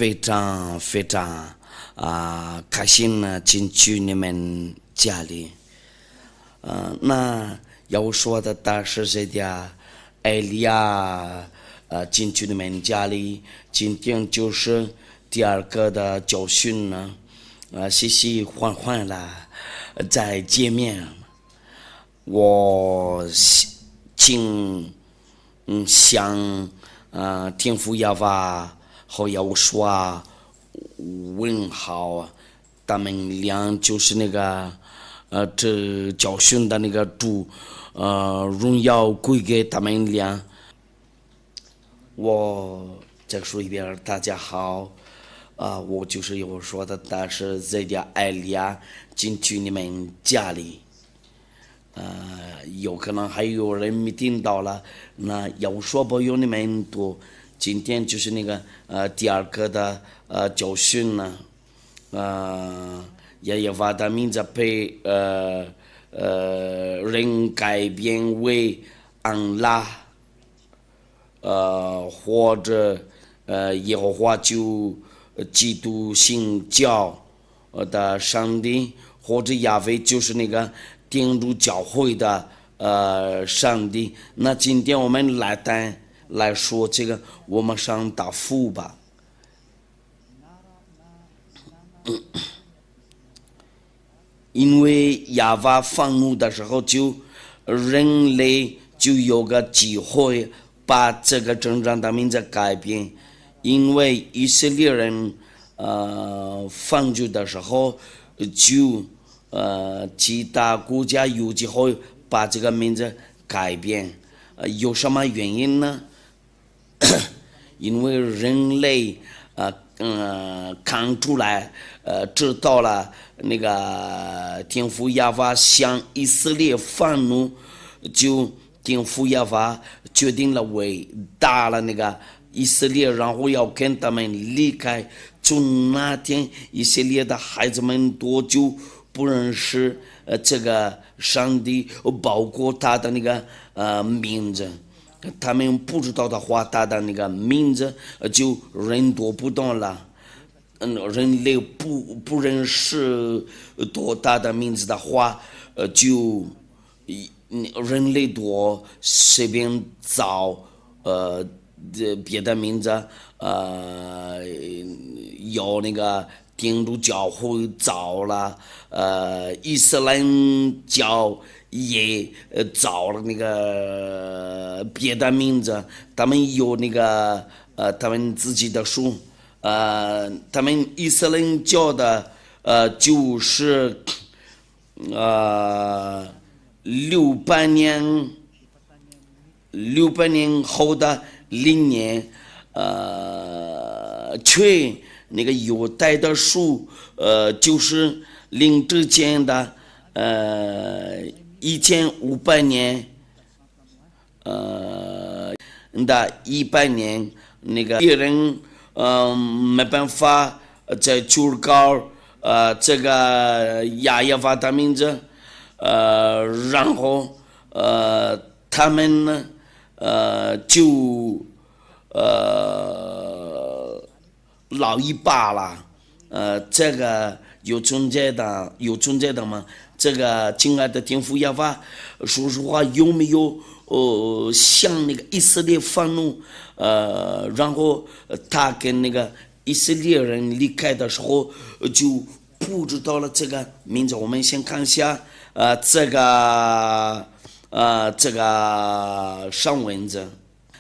非常非常开心呢，进去你们家里。那要说的是这点，艾利亚进去你们家里，今天就是第二个的教训呢，喜喜欢欢啦，再见面。我想天父亚娃和要说问好，他们俩就是那个这教训的那个主，荣耀归给他们俩。我再说一遍，大家好，我就是要说的，但是这家艾利亚进去你们家里。有可能还有人没听到了，那要说不有你们多，今天就是那个第二个的教训呢，也要把他名字被人改变为安拉，或者耶和华就基督信教的上帝，或者亚非就是那个进入教会的上帝。那今天我们来说这个，我们上答复吧。因为亚娃愤怒的时候，人类就有个机会把这个真正的名字改变。因为以色列人犯罪的时候，就其他国家有机会把这个名字改变，有什么原因呢？因为人类看出来，知道了那个天父亚娃向以色列愤怒，就天父亚娃决定了伟大了那个以色列，然后要跟他们离开。从那天，以色列的孩子们多久不认识这个上帝，包括他的那个名字，他们不知道的话，他的那个名字就认多不懂了。人类不认识多大的名字的话，就人类多随便找别的名字，有那个进入教会找了，伊斯兰教也找了那个别的名字，他们有那个他们自己的书，他们伊斯兰教的就是600年后的0年，全那个犹太的书，就是领之前的1500年，的100年，那个别人没办法再求告这个亚耶娃的名字，然后他们呢就老一把了，这个有存在的吗？这个亲爱的天父亚娃，说实话有没有向那个以色列愤怒？然后他跟那个以色列人离开的时候，就不知道了这个名字。我们先看一下这个上文字，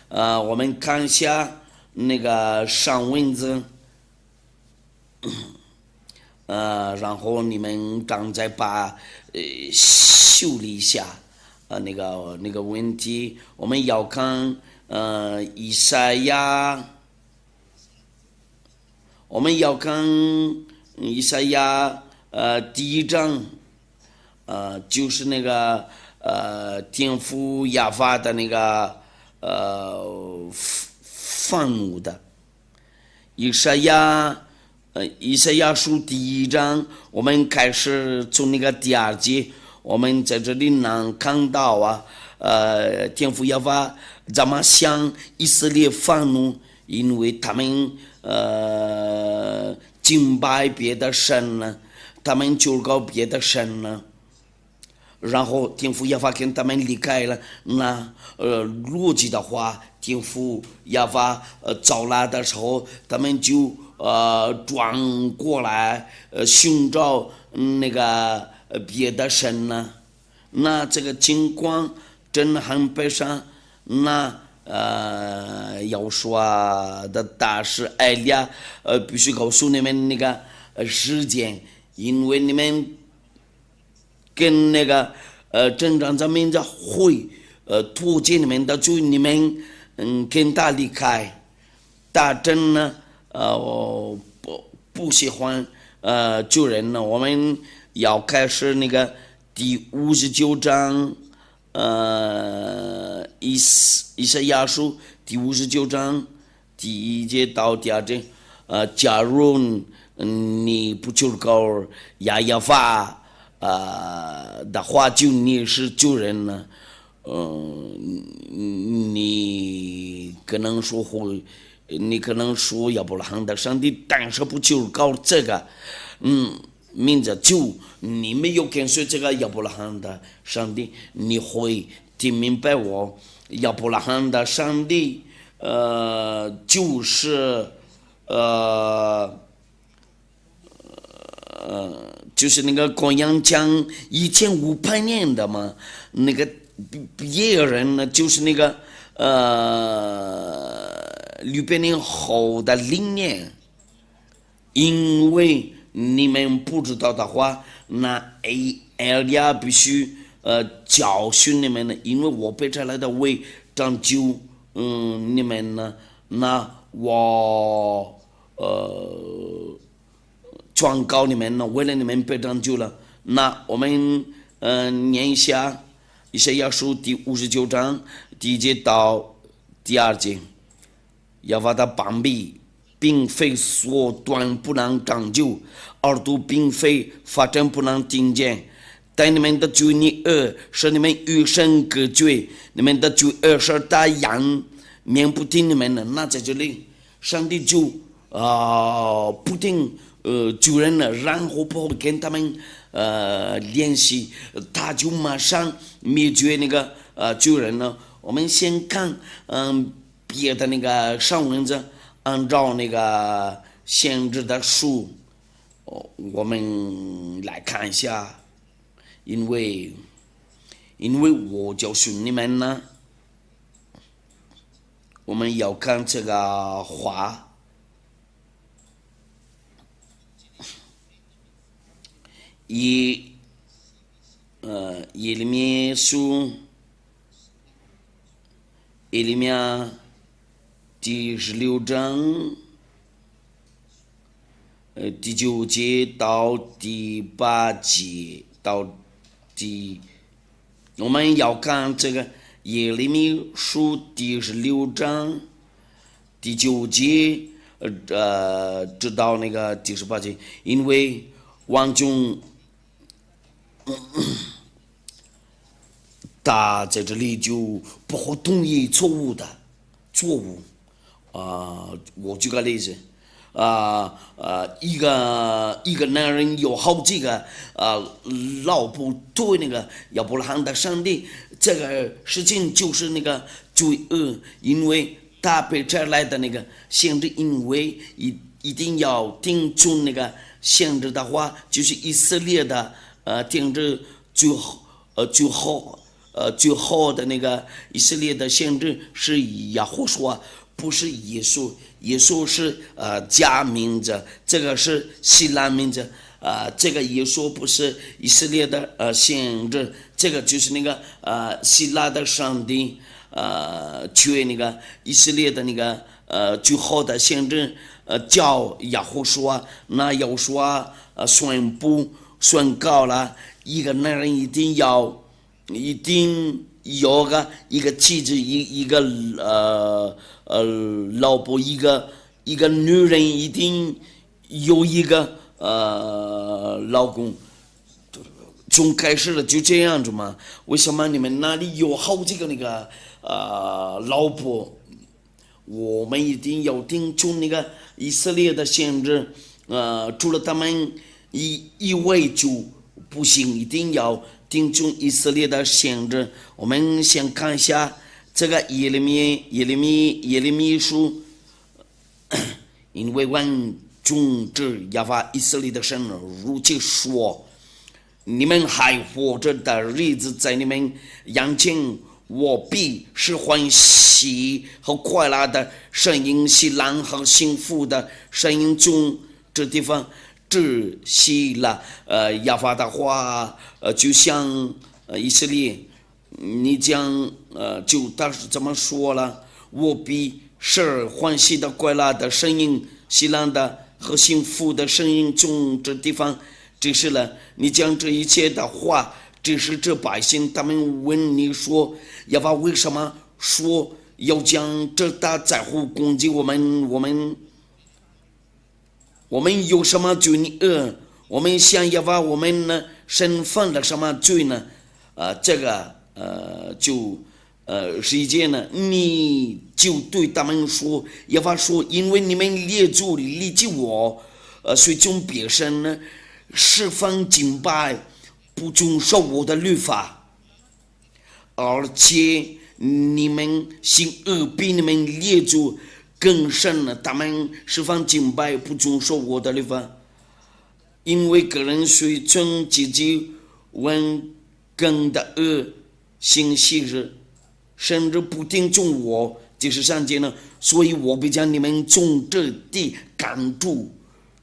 我们看一下那个上文字，然后你们刚才把修理一下那个问题。我们要看以赛亚，我们要看以赛亚第1章，就是那个天父亚娃的那个愤怒的。以赛亚书第1章，我们开始从那个第2节，我们在这里能看到天父亚娃怎么向以色列愤怒，因为他们敬拜别的神呢，他们求告别的神呢，然后天父耶和华跟他们离开了，那逻辑的话，天父耶和华招来的时候，他们就转过来寻找那个别的神呢，那这个情况真的很悲伤。那要说的大事艾利亚必须告诉你们那个时间，因为你们跟那个镇长咱们的会脱节你们的，就你们跟他离开，大真呢不喜欢救人呢，我们要开始那个第59章。以赛亚书第59章第1节到第2节，假如你不求告耶和华的话，就你是救人呢，你可能说亚伯拉罕的上帝，但是不求告这个，名字就你没有跟随这个亚伯拉罕的上帝，你会听明白我亚伯拉罕的上帝，就是那个公羊讲1500年的嘛，那个别人呢就是那个600年后的灵年，因为你们不知道的话，那艾利亚必须教训你们呢，因为我被这来的为拯救你们呢，那我劝告你们呢，为了你们被拯救了。那我们念一下以赛亚书第59章第1节到第2节，耶和华的膀臂并非缩短不能长久，耳朵并非发展不能听见，但你们的罪恶使你们与神隔绝，你们的罪恶使大羊面不听你们的。那在这里上帝就不听救人了，然后不跟他们联系，他就马上灭绝那个救人了。我们先看别的那个上文字，按照那个先知的书，我们来看一下，因为我教训你们呢，我们要看这个话。耶利米书耶利米第16章第9节到第8节到我们要看这个耶利米书第16章第9节直到那个第18节，因为王中他在这里就不同意错误，我举个例子，一个男人有好几个老婆，对那个亚伯拉罕的上帝，这个事情就是那个罪恶，因为他被这来的那个限制，因为一定要听从那个限制的话，就是以色列的听着最后的那个以色列的先知是亚胡说，不是耶稣，耶稣是假名字，这个是希腊名字，这个耶稣不是以色列的先知，这个就是那个希腊的上帝缺那个以色列的那个最后的先知叫亚胡说，那亚胡说宣告了，一个男人一定有一个妻子，一个老婆，一个女人一定有一个老公。从开始了就这样子嘛？为什么你们那里有好几个那个老婆？我们一定要听从那个以色列的先知，除了他们一位就不行，一定要听从以色列的先知。我们先看一下这个耶利米书，因为万众之耶和华以色列的神如此说：你们还活着的日子，在你们眼前，我必是欢喜和快乐的声音，喜乐和幸福的声音中，这地方只是了耶和华的话，就像以色列，你讲就当时这么说了，我必是欢喜的快乐的声音，喜乐的和幸福的声音中，这地方只是了你讲这一切的话，只是这百姓他们问你说，耶和华为什么说要将这大灾祸攻击我们？我们有什么罪呢？我们向耶和华我们呢身犯了什么罪呢？这个是一件呢，你就对他们说，耶和华说，因为你们列祖离弃我，随从别神呢，十分敬拜，不遵守我的律法，而且你们行恶比你们列祖更甚了，他们十分敬拜，不遵守我的律法，因为个人随从自己文更的恶行昔日，甚至不听从我，就是上节呢，所以我必将你们从这地赶出，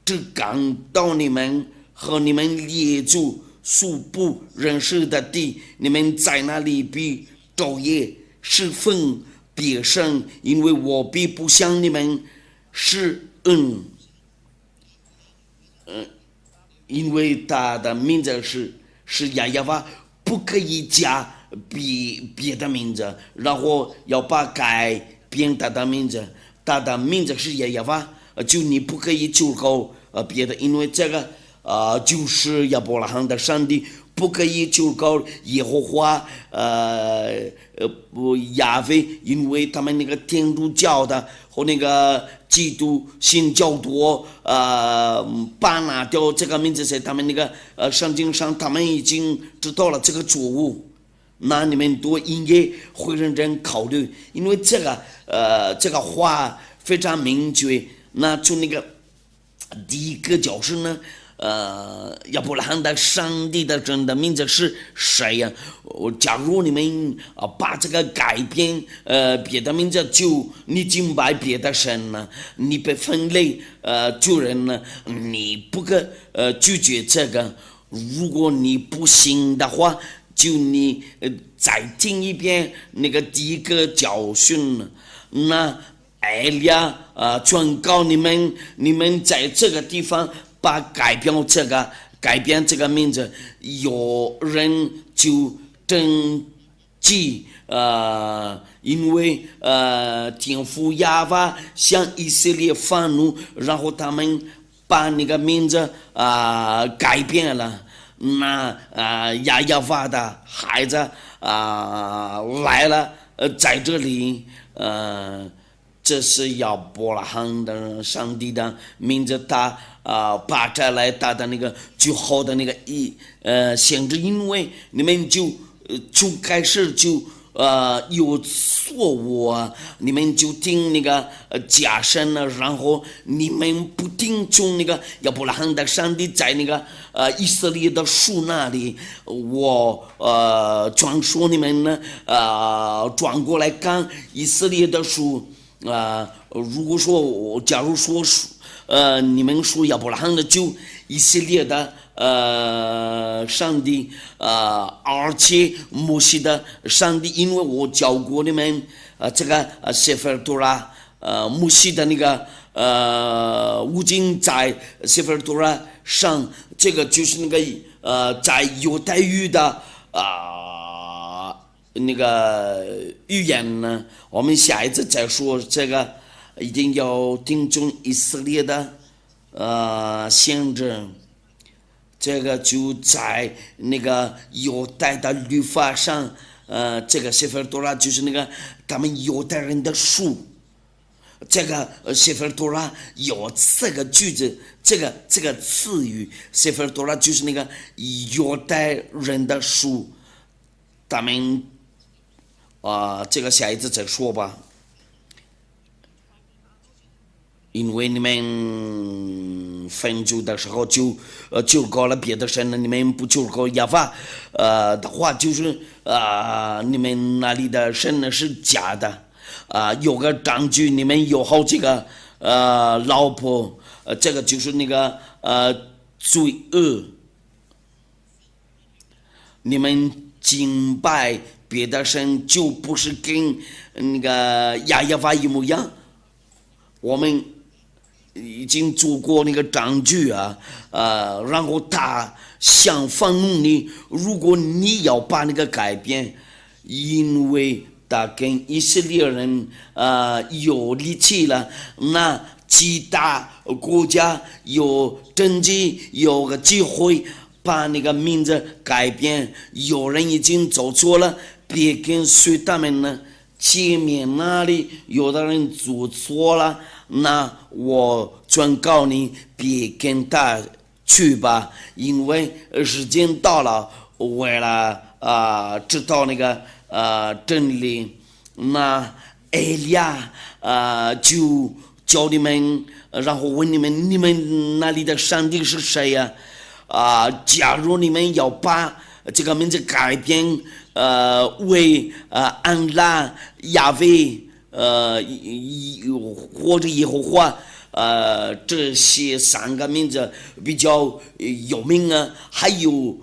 只赶到你们和你们列祖素不认识的地，你们在那里必昼夜侍奉别神，因为我必不向你们施恩。因为他的名字是耶和华，不可以加别的名字，然后要把改变他的名字。他的名字是耶和华，就你不可以求告别的，因为这个就是亚伯拉罕的上帝，不可以求告耶和华亚威，因为他们那个天主教的和那个基督新教徒把拿掉这个名字，在他们那个圣经上，他们已经知道了这个错误。那你们都应该会认真考虑，因为这个话非常明确。那从那个第一个角色呢，亚伯拉罕的上帝的真的名字是谁呀？假如你们把这个改变别的名字，就你敬拜别的神呢，你被分类罪人呢，你不可拒绝这个。如果你不信的话，就你再听一遍那个第一个教训，那艾利亚劝告你们在这个地方把改变这个名字，有人就登记因为天父亚巴向以色列发怒，然后他们把那个名字改变了。那亚亚法的孩子来了，在这里这是亚伯拉罕的上帝的名字，他把这来他的那个最好的那个限制，因为你们就从开始就有错误你们就听那个假神呢，然后你们不听从那个亚伯拉罕的上帝在那个以色列的树那里，我转说你们呢转过来看以色列的树如果说假如说你们说亚伯拉罕的就以色列的上帝而且摩西的上帝，因为我教过你们这个谢弗多拉摩西的那个五经在谢弗多拉上，这个就是那个在犹太语的那个语言呢，我们下一次再说这个，一定要听从以色列的先知。这个就在那个犹太的律法上，这个谢弗多拉就是那个他们犹太人的书，这个谢菲尔多拉有这个句子，这个词语，谢菲尔多拉就是那个犹太人的书，他们这个下一次再说吧。因为你们分组的时候就搞了别的神了，你们不就搞亚法的话，就是你们那里的神呢是假的有个证据，你们有好几个老婆，这个就是那个罪恶，你们敬拜别的神就不是跟那个亚法一模一样，我们已经做过那个证据然后他想放怒你，如果你要把那个改变，因为他跟以色列人有力气了，那其他国家有政绩有个机会把那个名字改变，有人已经走错了，别跟随他们呢。前面那里有的人做错了，那我劝告你别跟他去吧，因为时间到了，为了知道那个真理，那埃利亚就教你们，然后问你们那里的上帝是谁呀？假如你们要把这个名字改变为安拉亚威或者耶和华这些三个名字比较有名还有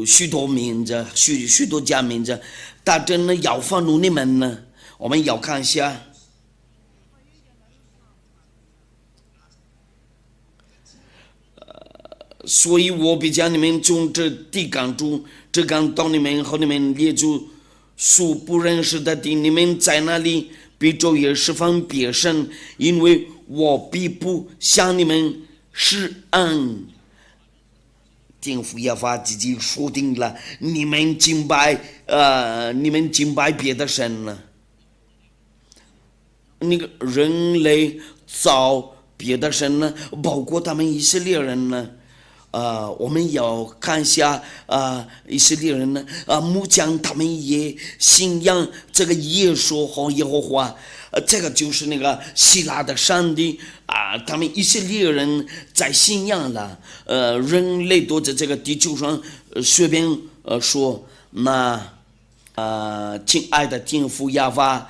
许多名字许多家名字，但真的要放入你们呢，我们要看一下。所以我比较你们从这地港中，这港到你们和你们列祖所不认识的地，你们在那里比昼夜十分别神，因为我必不向你们施恩。政府也把自己说定了，你们敬拜别的神了，那个人类造别的神呢，包括他们以色列人呢。我们要看一下以色列人呢木匠他们也信仰这个耶稣和耶和华，这个就是那个希腊的上帝他们以色列人在信仰了，人类都在这个地球上随便说，那亲爱的天父亚法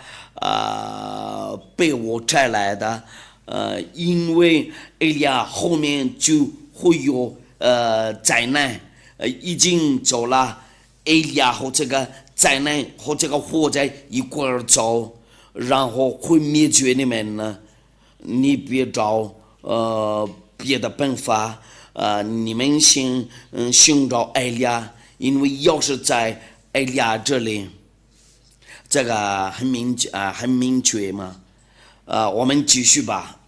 被我摘来的，因为埃利亚后面就会有灾难已经走了，埃利亚和这个灾难和这个火灾一块儿走，然后会灭绝你们呢。你别找别的办法你们先寻找埃利亚，因为要是在埃利亚这里，这个很明确嘛。我们继续吧。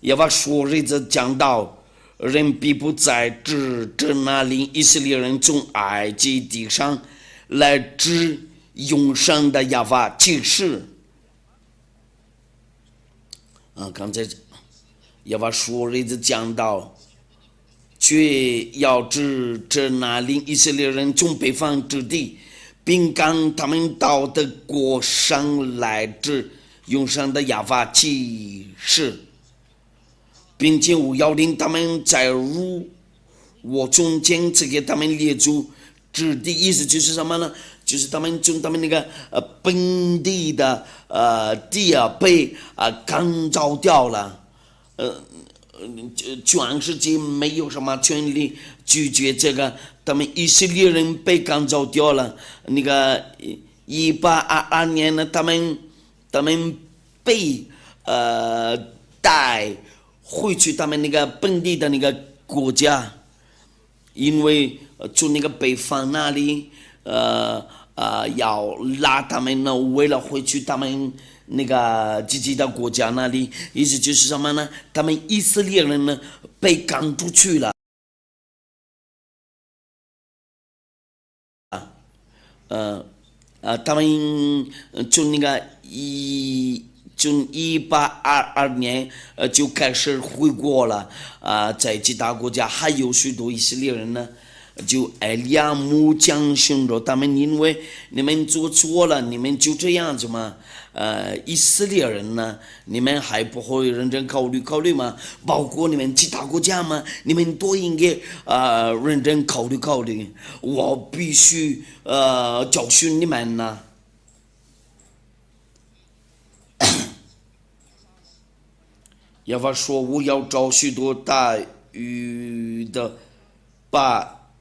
耶和华说日子讲到，人必不再指着那领以色列人从埃及地上来指永生的耶和华启示。刚才耶和华说日子讲到，却要指着那领以色列人从北方之地，并赶他们到的国上来指永生的耶和华启示。并且我要令他们在入我中间赐给他们列祖之地，意思就是什么呢？就是他们从他们那个本地的地被赶走掉了，全世界没有什么权利拒绝这个，他们以色列人被赶走掉了。那个1822年呢，他们被带回去他们那个本地的那个国家，因为从那个北方那里要拉他们呢，为了回去他们那个自己的国家那里，意思就是什么呢？他们以色列人呢被赶出去了，他们就那个1822年就开始回国了在其他国家还有许多以色列人呢，就埃利亚木讲训着他们，因为你们做错了，你们就这样子嘛。以色列人呢，你们还不会认真考虑吗？包括你们其他国家嘛，你们都应该认真考虑。我必须教训你们呢。耶和华说：“我要找许多大鱼的，把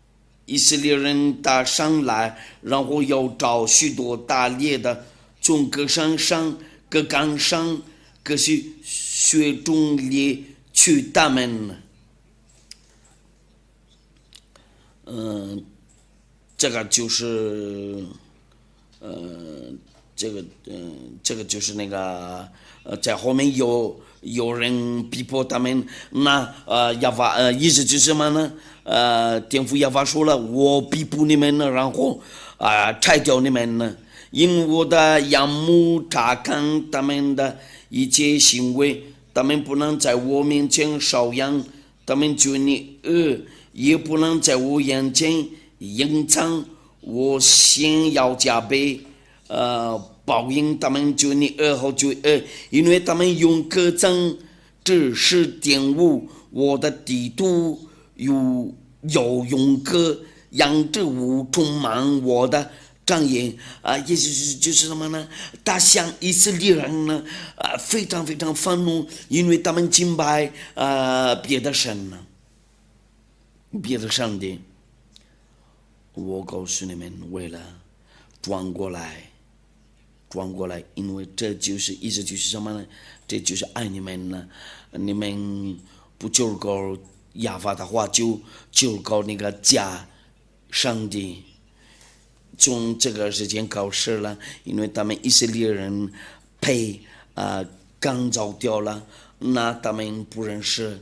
以色列人打上来，然后要找许多打猎的，从各山上、各岗上、各些穴中里去他们。”这个就是，这个就是那个，在后面有人逼迫他们，那亚法意思就是什么呢？天父亚法说了，我逼迫你们了，然后拆掉你们了，因我的仰慕查看他们的一切行为，他们不能在我面前搔痒，他们觉你恶，也不能在我眼前隐藏，我先要加倍报应他们就你恶后就恶，因为他们用各种知识玷污我的地图，有用各样之物充满我的障眼也就是什么呢？他向以色列人呢非常非常愤怒，因为他们敬拜别的神呢，别的上帝。我告诉你们，为了转过来，因为这就是意思就是什么呢？这就是爱你们呢。你们不求告亚法的话，就求告那个假上帝。从这个时间开始了，因为他们以色列人被赶走掉了，那他们不认识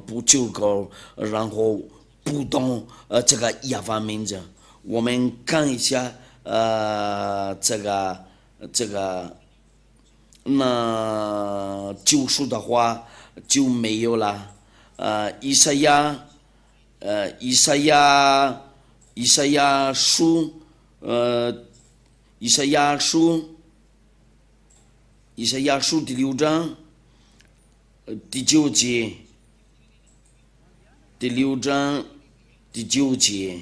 不求告，然后不懂这个亚法名字。我们看一下这个那救赎的话就没有了。以赛亚书第6章第9节，第6章第9节，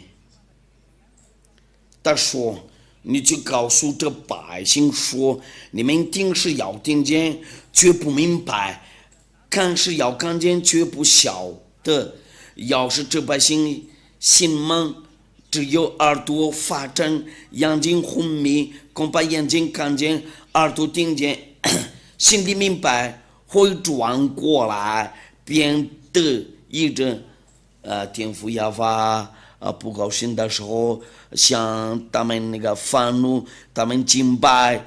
他说：“你就告诉这百姓说，你们听是要听见，却不明白；看是要看见，却不晓得。要是这百姓心盲，只有耳朵发沉，眼睛昏迷，恐怕眼睛看见，耳朵听见，心里明白，会转过来，便得医治。”天父亚法不高兴的时候，向他们那个愤怒，他们敬拜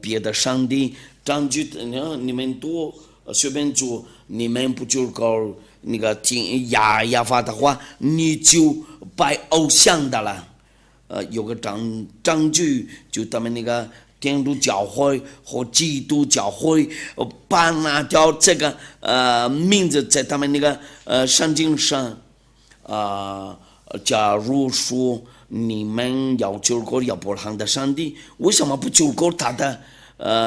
别的上帝，证据你们都随便做，你们不就搞那个听亚法的话，你就拜偶像的了。有个证据，就他们那个天主教会和基督教会拿掉这个名字在他们那个圣经上。假如说你们要求过亚伯拉罕的上帝，为什么不求过他的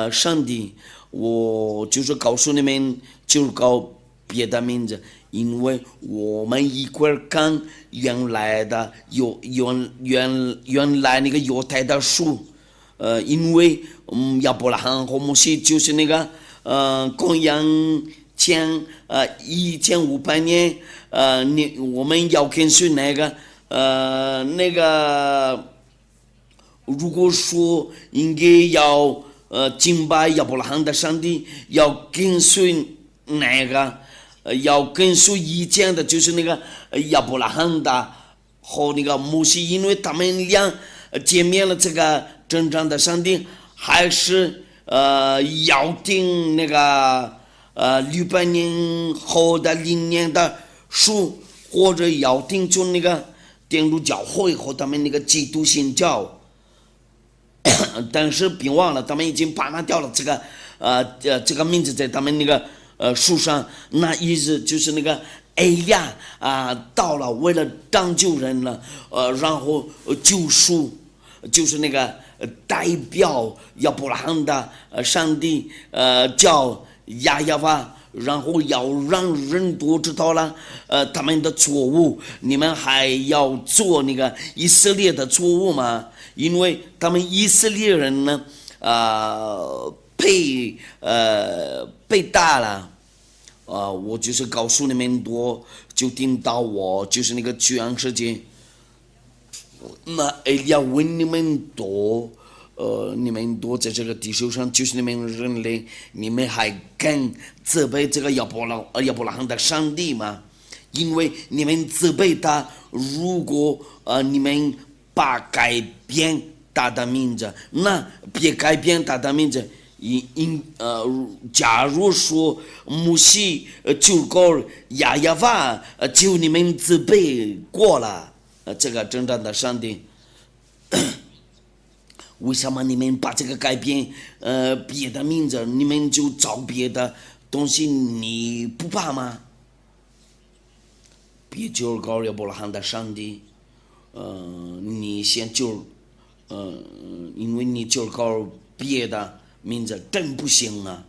上帝？我就是告诉你们，求告别的名字，因为我们一块看原来那个犹太的书。因为亚伯拉罕和摩西就是那个公元前1500年，我们要跟随那个，如果说应该要敬拜亚伯拉罕的上帝，要跟随那个，要跟随以前的，就是那个亚伯拉罕的和那个摩西，因为他们俩见面了这个真正的上帝，还是要听那个600年后的灵年的书，或者要听从那个天主教会和他们那个基督新教，但是别忘了，他们已经把那掉了这个名字在他们那个书上，那意思就是那个埃利亚到了，为了拯救人了，然后救赎，就是那个代表亚伯拉罕的上帝叫亚亚法。然后要让人都知道了，他们的错误，你们还要做那个以色列的错误吗？因为他们以色列人呢，被打了，我就是告诉你们多，就听到我就是那个全世界，那要问你们多。你们都在这个地球上，就是你们人类，你们还敢责备这个亚伯拉罕的上帝吗？因为你们责备他，如果你们把改变他的名字，那别改变他的名字。假如说摩西救过亚亚法，就你们责备过了这个真正的上帝。为什么你们把这个改变别的名字，你们就找别的东西，你不怕吗？别救高亚伯拉罕的上帝，你先救，因为你救高别的名字真不行啊，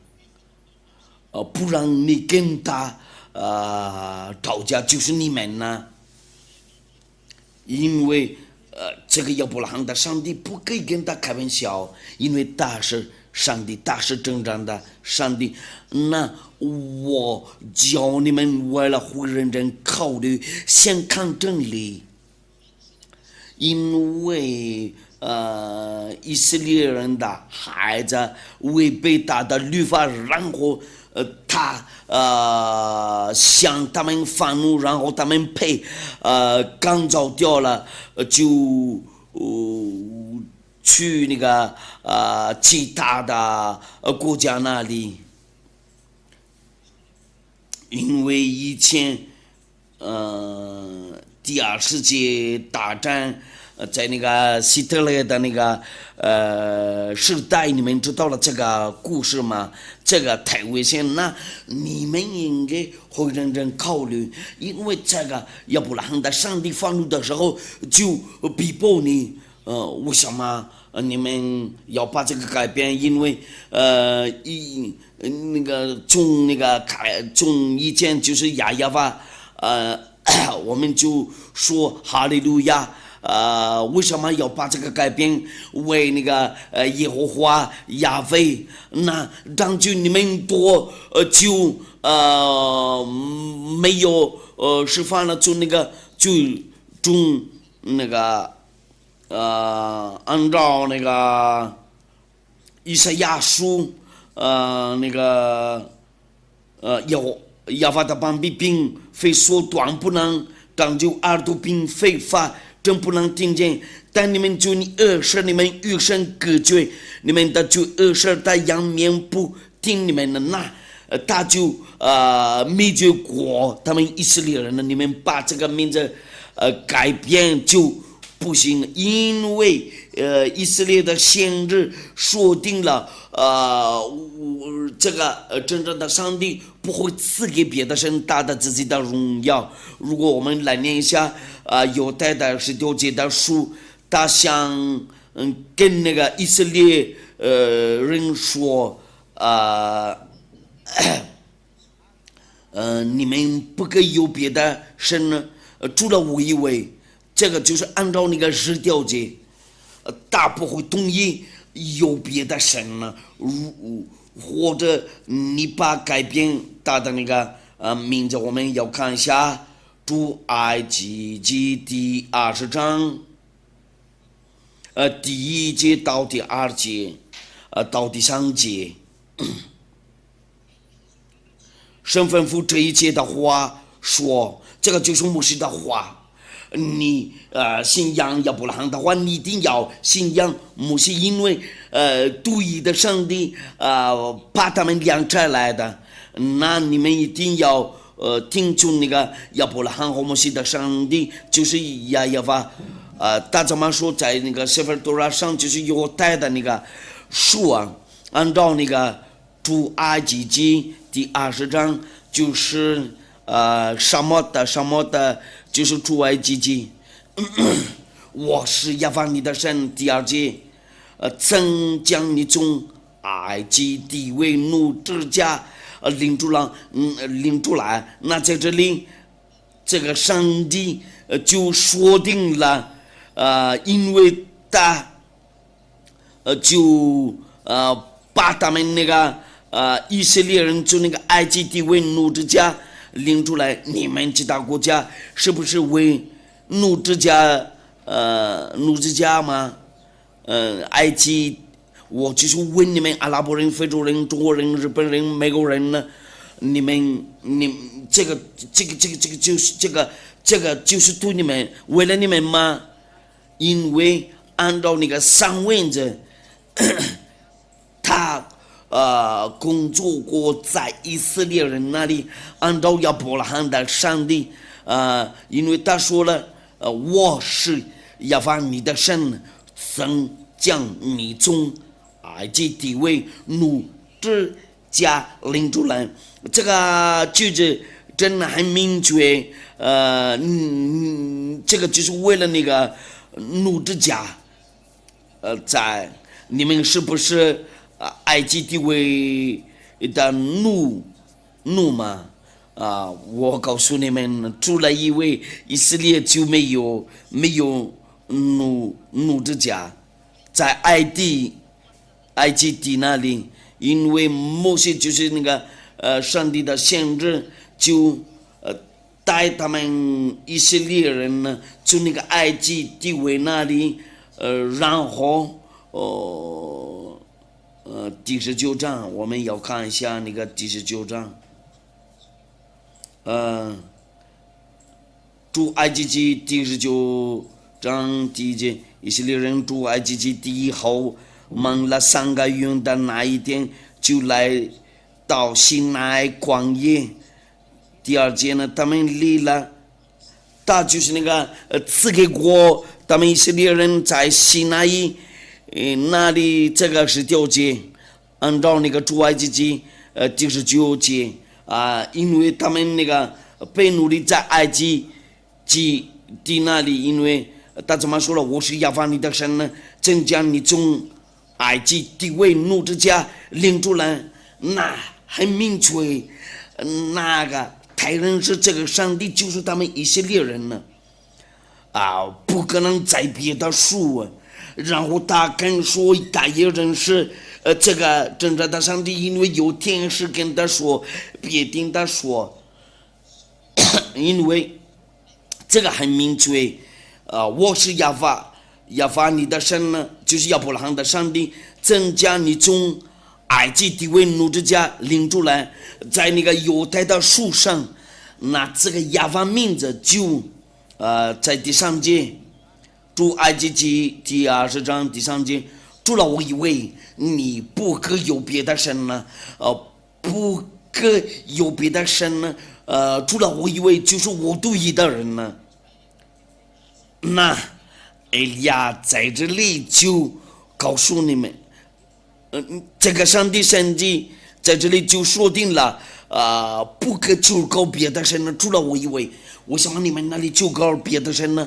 不然你跟他吵架就是你们呢，因为。这个亚伯拉罕的上帝不可以跟他开玩笑，因为他是上帝，他是真正的上帝。那我教你们为了会认真考虑，先看真理，因为以色列人的孩子违背他的律法，然后他向他们愤怒，然后他们被赶走掉了，就去那个其他的国家那里，因为以前第二世界大战。在那个希特勒的那个时代，你们知道了这个故事吗？这个太危险，那你们应该会认真考虑，因为这个亚伯拉罕的上帝愤怒的时候就逼迫你，为什么你们要把这个改变？因为那个从以前就是亚亚法，我们就说哈利路亚。为什么要把这个改变为那个耶和华亚非？那当就你们多就没有释放了，就那个就中那个按照那个以赛亚书那个亚法的膀臂并非缩短，不能当就耳朵并非发。真不能听见，但你们就恶事，你们与神隔绝，你们的就恶事，他仰面不听你们的，那他就灭绝国，他们以色列人呢，你们把这个名字改变就不行，因为以色列的先知说定了，这个真正的上帝不会赐给别的神他的自己的荣耀。如果我们来念一下犹太的19节的书，他想跟那个以色列人说，你们不可以有别的神呢，除了我一位。这个就是按照那个19节，他不会同意有别的神呢，或者你把改变他的那个名字，我们要看一下出埃及记第20章，第1节到第2节，到第3节，神吩咐这一节的话说，这个就是摩西的话。你信仰亚伯拉罕的话，你一定要信仰摩西，因为独一的上帝把他们养出来的，那你们一定要听从那个亚伯拉罕和摩西的上帝，就是亚法。大怎么说，在那个sefer Torah上，就是犹太的那个书啊，按照那个出埃及记第20章，就是什么的，就是出埃及记。我是亚法你的神，第2节，曾将你从埃及地为奴之家领出来。那在这里，这个上帝就说定了。因为他就把他们那个以色列人从那个埃及地为奴之家领出来，你们其他国家是不是为奴之家吗？埃及，我就是问你们阿拉伯人、非洲人、中国人、日本人、美国人呢？你这个就是对你们，为了你们吗？因为按照那个上文子，他工作过在以色列人那里，按照亚伯拉罕的上帝，因为他说了，我是亚法你的神，曾将你从埃及地为奴之家领出来。这个句子真的很明确，这个就是为了那个奴之家，在你们是不是埃及地位的奴嘛？我告诉你们，除了一位以色列就没有奴之家，在埃及地那里，因为摩西就是那个上帝的先知，就带他们以色列人呢，从那个埃及地位那里，然后第19章我们要看一下那个第19章，出埃及记第19章第1节，以色列人出埃及记地后，忙了3个月的那一天，就来到西奈旷野。第2节呢，他们离了，他就是那个赐给过他们以色列人在西奈那里，这个是9节，按照那个出埃及记第19节因为他们那个被奴隶在埃及地那里，因为他怎么说了？我是亚法你的神呢，曾将你从埃及地为奴之家领出来，那很明确，那个太认识这个上帝就是他们以色列人呢，不可能再别的书然后他跟说他也认识这个真正的上帝，因为有天使跟他说，别听他说，因为这个很明确，我是亚法你的神呢，就是亚伯拉罕的上帝，曾将你从埃及地为奴之家领出来，在那个犹太的树上，那这个亚法名字就在第3节，出埃及记第20章第3节，除了我以为你不可有别的神呢，不可有别的神呢，除了我以为就是我独一的人呢。那哎呀，在这里就告诉你们，这个上帝神迹在这里就说定了，不可求告别的神呢，除了我以为，为什么你们那里求告别的神呢？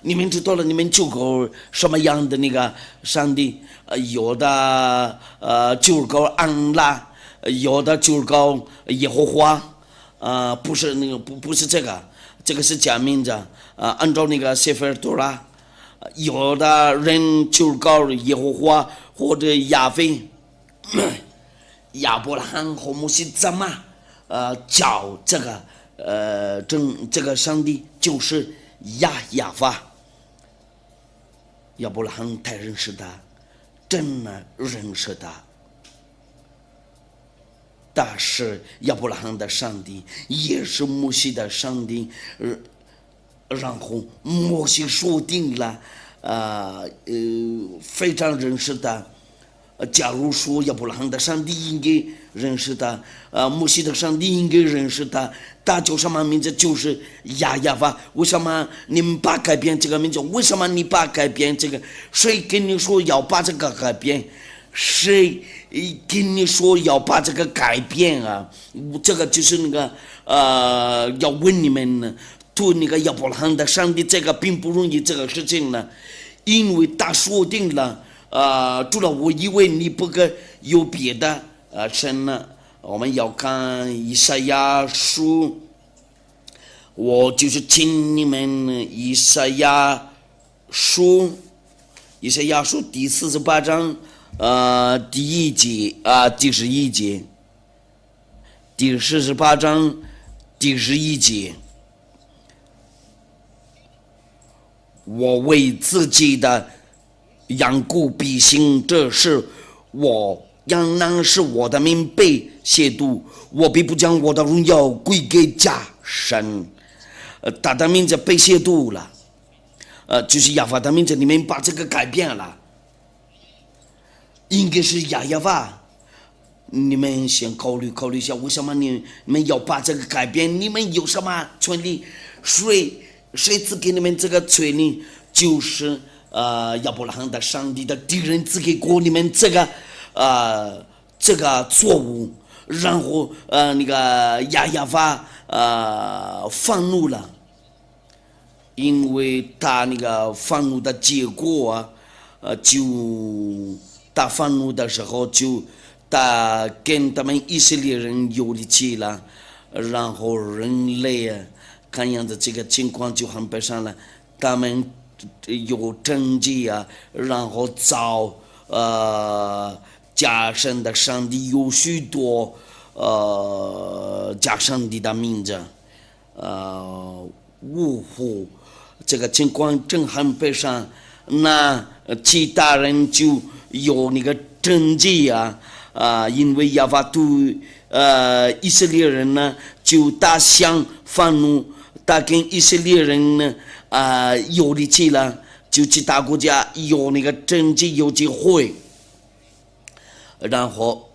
你们知道了，你们求告什么样的那个上帝？有的求告安拉，有的求告耶和华，不是那个不是这个是假名字，按照那个sefer Torah，有的人求告耶和华或者亚非。亚伯拉罕和摩西怎么叫这个上帝就是亚法？亚伯拉罕太认识他，真的认识他。但是亚伯拉罕的上帝也是摩西的上帝，然后摩西说定了，非常认识他。假如说亚伯拉罕的上帝应该认识他，摩西的上帝应该认识他，他叫什么名字？就是亚亚法。为什么你们把改变这个名字？为什么你把改变这个？谁跟你说要把这个改变？谁跟你说要把这个改变啊？这个就是那个要问你们呢，对那个亚伯拉罕的上帝，这个并不容易这个事情呢，因为他说定了。除了我以为你不可有别的神呢，我们要看以赛亚书，我就是请你们以赛亚书第48章第1节第11节，第48章第11节，我为自己的养故必行，这是我仍然是我的名被亵渎，我必不将我的荣耀归给假神。他的名字被亵渎了，就是亚法的名字，你们把这个改变了，应该是亚法。你们先考虑一下，为什么你们要把这个改变？你们有什么权利？谁赐给你们这个权利？就是亚伯拉罕的上帝的敌人只给过你们这个错误，然后那个亚法愤怒了，因为他那个愤怒的结果就他愤怒的时候就他跟他们以色列人有力气了，然后人类看样子这个情况就很悲伤了，他们有政绩然后找假神的上帝，有许多假上帝的名字呜呼，这个情况真很悲伤。那其他人就有那个政绩因为亚法对以色列人呢就大相愤怒，他跟以色列人呢有力气了，就其他国家有那个政绩有机会，然后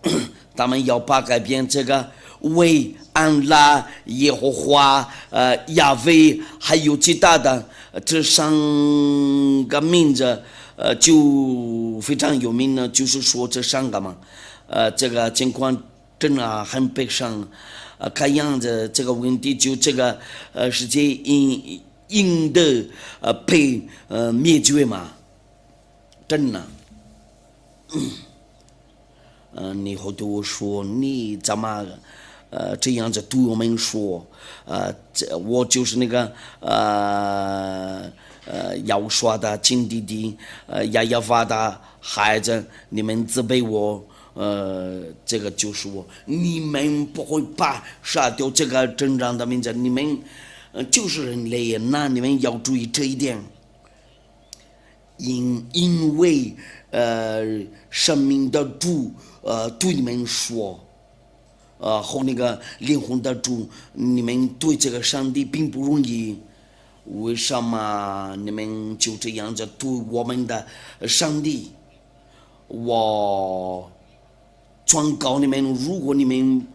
他们要把改变这个为安拉耶和华亚威还有其他的这3个名字就非常有名呢，就是说这3个嘛，这个情况真的很悲伤。看样子这个问题就这个世界应的被灭绝嘛，真的。你会对我说，你怎么这样子对我们说？我就是那个要说的亲弟弟亚法的孩子，你们责备我。这个就是我，你们不会把杀掉这个真正的名字，你们就是人类，那你们要注意这一点，因为生命的主对你们说，和那个灵魂的主，你们对这个上帝并不容易，为什么你们就这样子对我们的上帝？我劝告你们，如果你们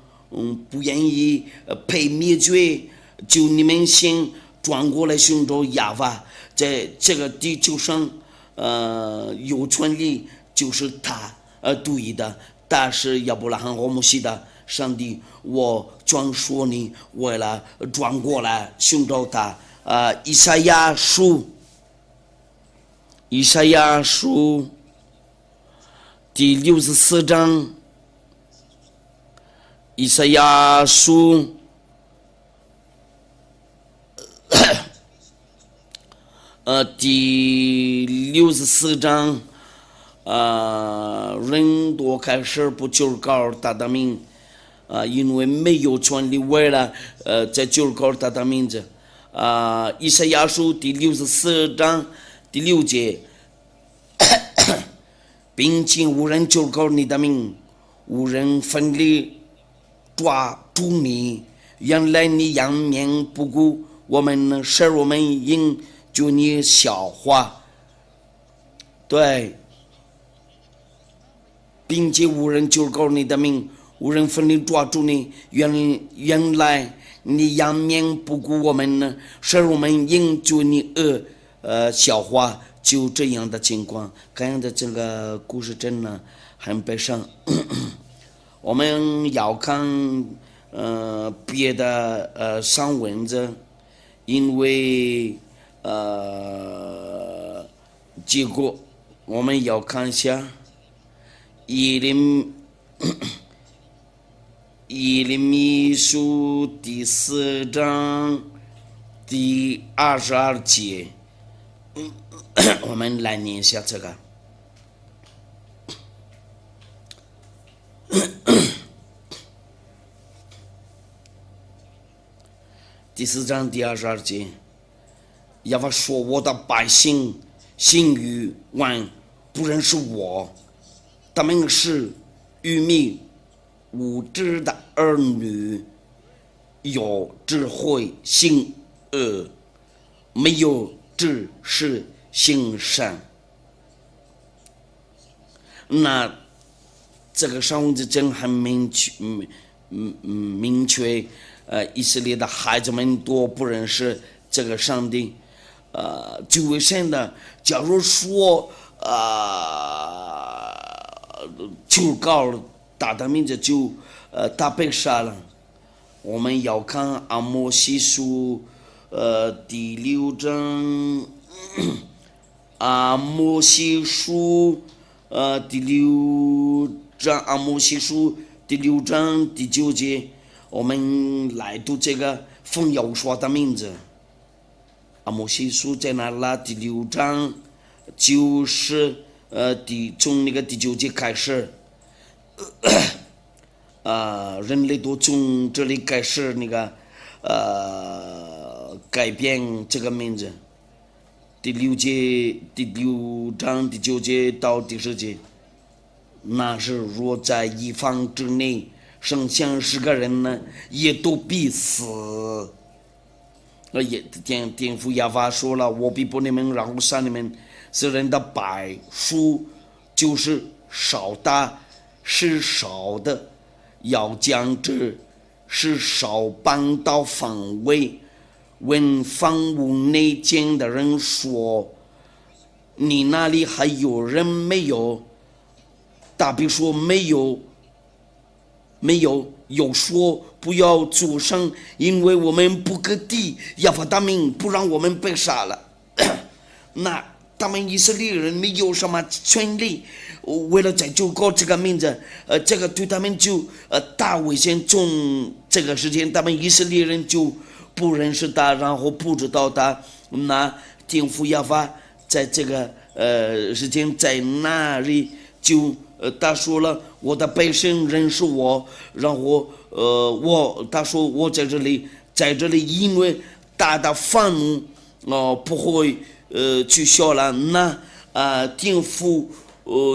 不愿意被灭绝，就你们先转过来寻找亚法，在这个地球上有权利就是他对的，他是亚伯拉罕和摩西的上帝，我劝说你为了转过来寻找他。以赛亚书第64章，以赛亚书第64章人多开始不求告他的名，因为没有权利为了在求告他的名字。以赛亚书第64章第6节，并且无人求告你的名，无人奋力抓住你，原来你仰面不顾，我们应就你笑话。对，并且无人求告你的名，无人奋力抓住你。原来你仰面不顾我们呢，使我们因着你笑话。就这样的情况，看的这个故事真的很悲伤。我们要看别的上文字，因为结果我们要看一下耶利米书第4章第22节。我们来念一下这个。第4章第22节，耶和华说：“我的百姓心愚顽，不认识我，他们是愚昧无知的儿女，有智慧行恶，没有知识行善。”那这个上文字真很明确，以色列的孩子们都不认识这个上帝。就为神的，假如说求告打的名字就他被杀了。我们要看阿摩西书第6章，阿摩西书第6章，阿摩西书第6章第9节，我们来读这个奉耶和华的名字。阿摩西书在哪啦？第6章就是从那个第9节开始，人类都从这里开始那个改变这个名字。第6章第9节到第10节，那是若在一方之内生下10个人呢，也都必死。也天父耶和华说了：“我必不你们，然后杀你们。是人的百数，就是少的是少的，要将这是少搬到方位。问房屋内间的人说：你那里还有人没有？大比说没有。有说不要作声，因为我们不可地，耶和华的名不让我们被杀了。那他们以色列人没有什么权利，为了在救国这个名字，这个对他们就大危险。从这个时间，他们以色列人就不认识他，然后不知道他。那天父耶和华在这个时间在那里就他说了：“我的百姓认识我。”然后他说我在这里，因为他的愤怒不会取消了。那天父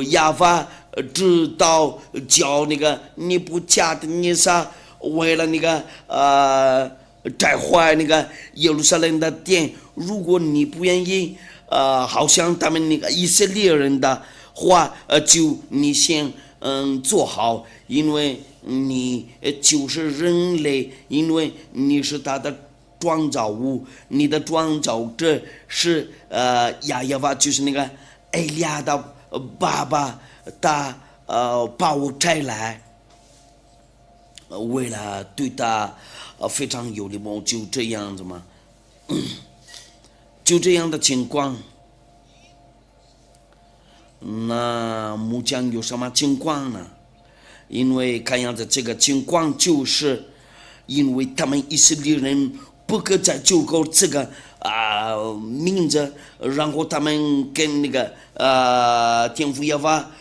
耶和华知道叫那个尼布甲尼撒为了那个拆坏那个耶路撒冷的殿，如果你不愿意好像他们那个以色列人的话，就你先做好，因为你就是人类，因为你是他的创造物，你的创造者是亚耶娃，就是那个埃利亚的爸爸，他把我摘来，为了对他非常有礼貌，就这样子嘛，就这样的情况。那木匠有什么情况呢？因为看样子这个情况就是因为他们以色列人不可再救过这个名字，然后他们跟那个天父耶和华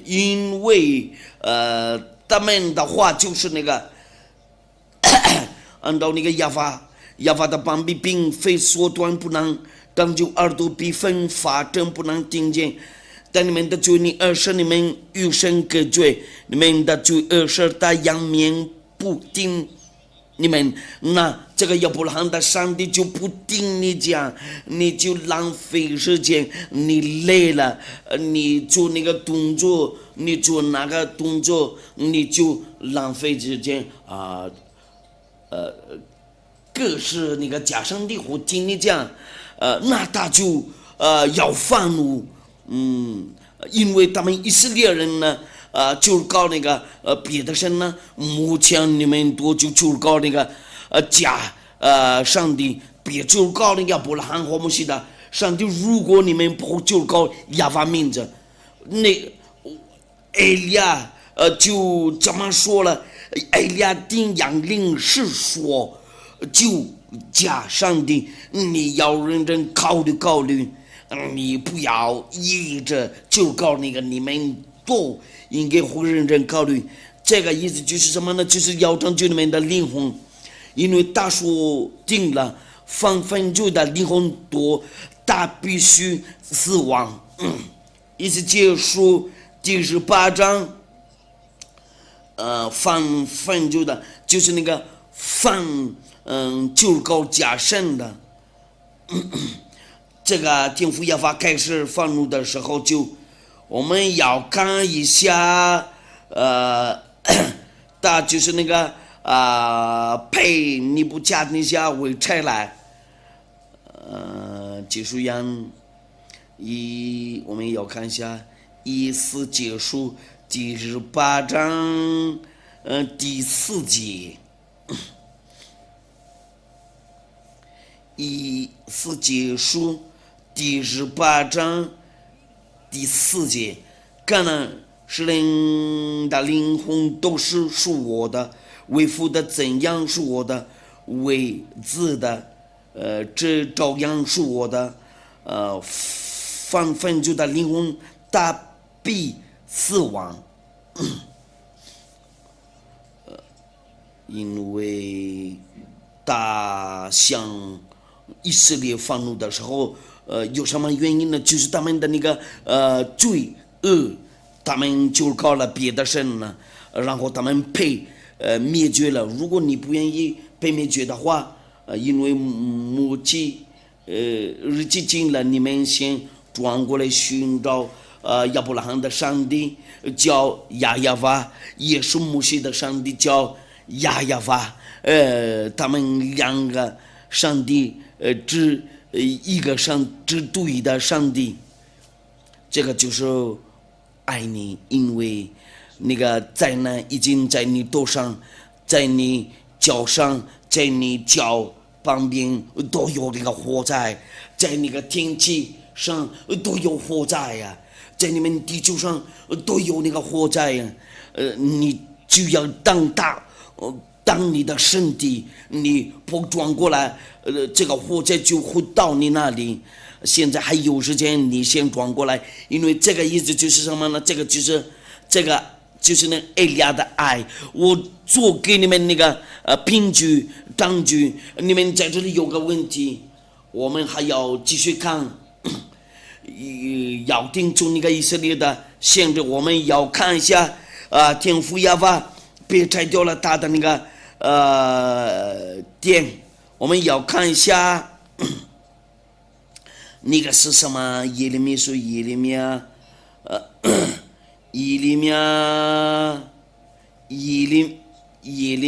因为他们的话就是那个按照那个耶和华的膀臂并非缩短不能当就耳朵比分法正不能听见，但你们的罪你儿是你们与神隔绝，你们的罪儿是他仰面不听你们那这个亚伯拉罕的上帝就不听你讲，你就浪费时间，你累了，你做那个动作，你做那个动作，你就浪费时间啊，可是那个假上帝会听你讲，那他就要愤怒，因为他们以色列人呢。就是搞那个别的神呢，目前你们多就是搞那个假上帝，别就是搞那个亚伯拉罕和摩西的上帝。如果你们不就是搞亚法名字，那埃利亚就这么说了，埃利亚定阳令是说，就假上帝，你要认真考虑考虑，你不要一直就搞那个你们都。应该会认真考虑，这个意思就是什么呢？就是要拯救你们的灵魂，因为大叔定了放分就的灵魂多，他必须死亡。意思结束第18章，放分就的，就是那个放，就搞假神的。这个天父亚法开始愤怒的时候就。我们要看一下，他就是那个配尼布甲尼撒为差来，结束样我们要看一下4结束第18章，第4节，4结束第18章。第4节，看了是人的灵魂都是属我的，为父的怎样是我的，为子的，这照样是我的，放分就的灵魂，他必死亡，因为他向以色列愤怒的时候。有什么原因呢？就是他们的那个罪恶，他们就搞了别的神呢，然后他们被灭绝了。如果你不愿意被灭绝的话，因为末期日期近了，你们先转过来寻找亚伯拉罕的上帝叫亚法，也是摩西的上帝叫亚法，他们两个上帝一个只对的上帝，这个就是爱你，因为那个灾难已经在你头上，在你脚上，在你脚旁边都有那个火灾，在那个天气上都有火灾呀，在你们地球上都有那个火灾呀，你就要当你的身体，你不转过来，这个火灾就会到你那里。现在还有时间，你先转过来，因为这个意思就是什么呢？这个就是那埃利亚的爱。我做给你们那个凭据证据，你们在这里有个问题，我们还要继续看，要定出那个以色列的限制，我们要看一下天父亚法别拆掉了他的那个殿，我们要看一下那个是什么？耶利米书，耶利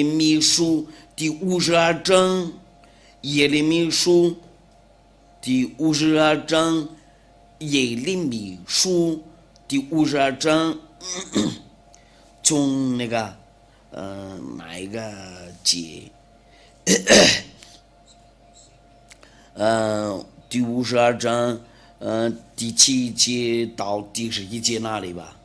米书第52章，耶利米书第52章，耶利米书第52章，从那个哪一个节？第52章，第7节到第11节那里吧。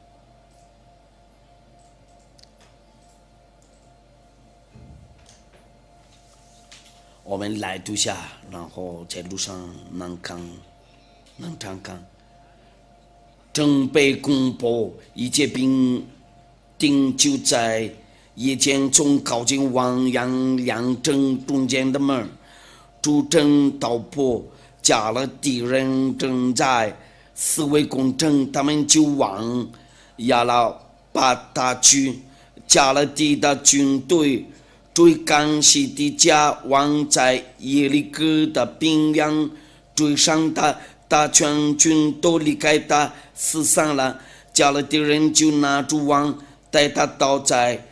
我们来读下，然后在路上能常看。正被公布，一切兵丁就在夜间中靠近王阳两城中间的门，主城道破，加了敌人正在四围攻城，他们就往亚拉巴达去，加了地的军队追赶西底家王在耶利哥的平原追上他，大全军都离开他，死伤了。加勒底人就拿住王，带他倒在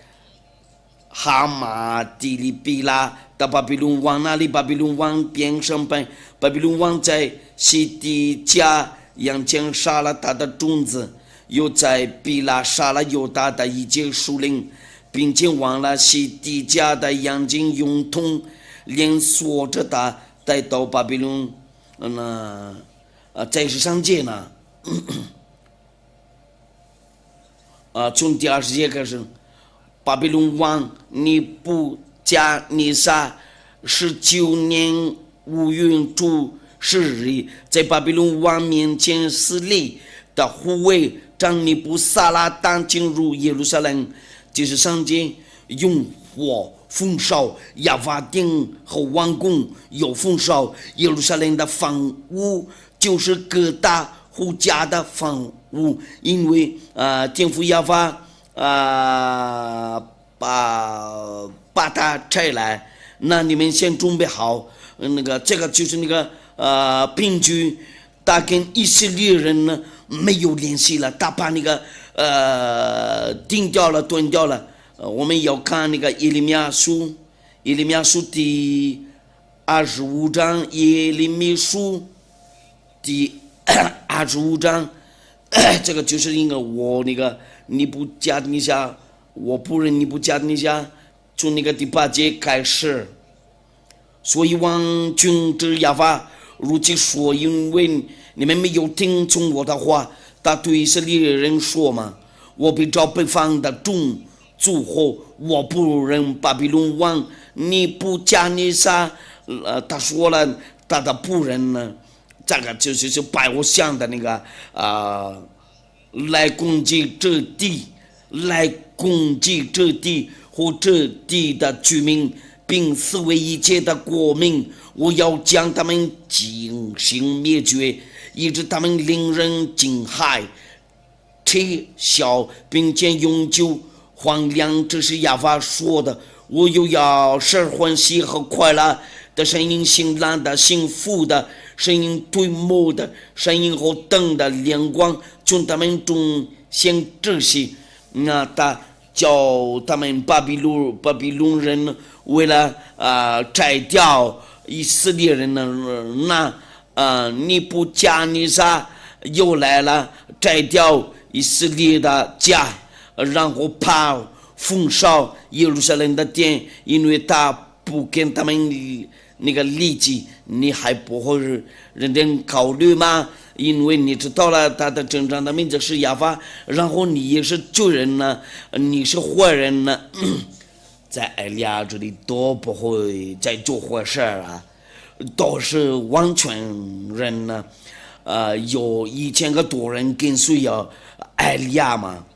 哈马底里比拉的巴比伦王那里。巴比伦王变成败，巴比伦王在西底家阳间杀了他的种子，又在比拉杀了犹大的一切属灵，并且忘了西底家的阳间用铜连锁着他带到巴比伦。在世上界呢，从第20节开始，巴比伦王尼布加尼撒19年5月初10日，在巴比伦王面前死立的护卫长尼布撒拉丹进入耶路撒冷。这是上界用火焚烧亚法殿和王宫，又焚烧耶路撒冷的房屋，就是各大户家的房屋，因为天父亚法把它拆来，那你们先准备好，这个就是平均他跟以色列人呢没有联系了，他把定掉了断掉了。我们要看耶利米亚书第25章，耶利米书第25章，这个就是我尼布加尼撒，我仆人尼布加尼撒从第8节开始。所以王君之亚法如此说，因为你们没有听从我的话。他对以色列人说嘛，我必照北方的众诸侯，我仆人巴比伦王尼布加尼撒，他说了他的仆人呢，这个就是拜偶像的来攻击这地，来攻击这地和这地的居民，并撕毁一切的国民。我要将他们进行灭绝，以致他们令人惊骇、耻笑，并且永久荒凉。这是亚法说的。我又要使欢喜和快乐的声音、新郎的、幸福的声音、推磨的声音和灯的亮光从他们中显窒息。他叫他们巴比伦人为了摘掉以色列人呢，尼布加尼撒又来了，摘掉以色列的家，然后焚烧耶路撒冷的殿，因为他不跟他们立即，你还不会认真考虑吗？因为你知道了他的真正的名字是亚法，然后你也是罪人呢，你是坏人呢，在埃利亚这里都不会再做坏事啊，都是完全人呢。有1000个多人跟随埃利亚嘛，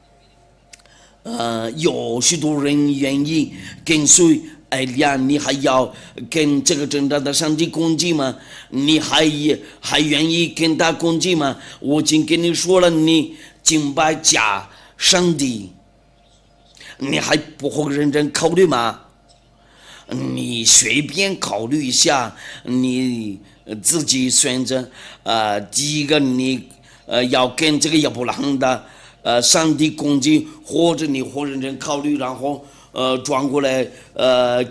有许多人愿意跟随埃利亚，你还要跟这个真正的上帝攻击吗？你还愿意跟他攻击吗？我已经跟你说了，你敬拜假上帝，你还不会认真考虑吗？你随便考虑一下，你自己选择。第一个你要跟这个亚伯拉罕的上帝攻击，或者你会认真考虑，然后转过来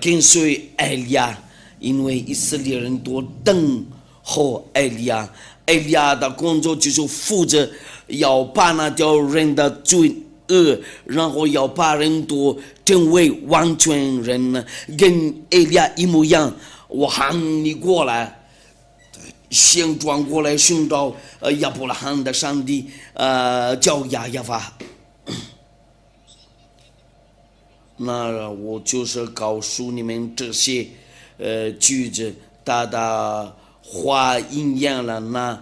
跟随埃利亚，因为以色列人都等候埃利亚。埃利亚的工作就是负责要把那条人的罪恶，然后要把人都成为完全人呢，跟埃利亚一模一样。我喊你过来，先转过来寻找亚伯拉罕的上帝，叫亚法。那我就是告诉你们这些句子，他的话应验了。那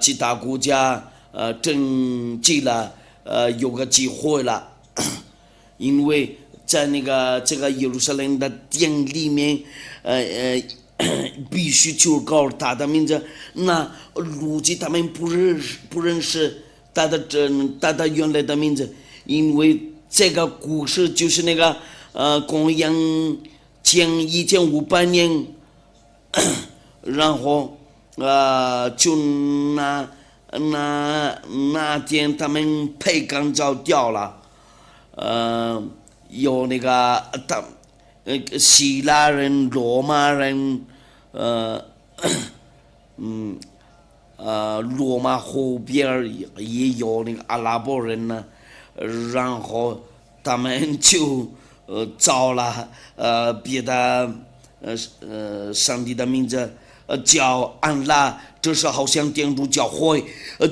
其他国家登记了，有个机会了，因为在这个耶路撒冷的殿里面，必须求告他的名字。那如今他们不认识他的原来的名字，因为这个故事就是公羊1500年，然后就那天他们被赶走掉了，有那个希腊人、罗马人，罗马后边也有那个阿拉伯人呢，然后他们就造了别的上帝的名字叫安拉，这是好像天主教会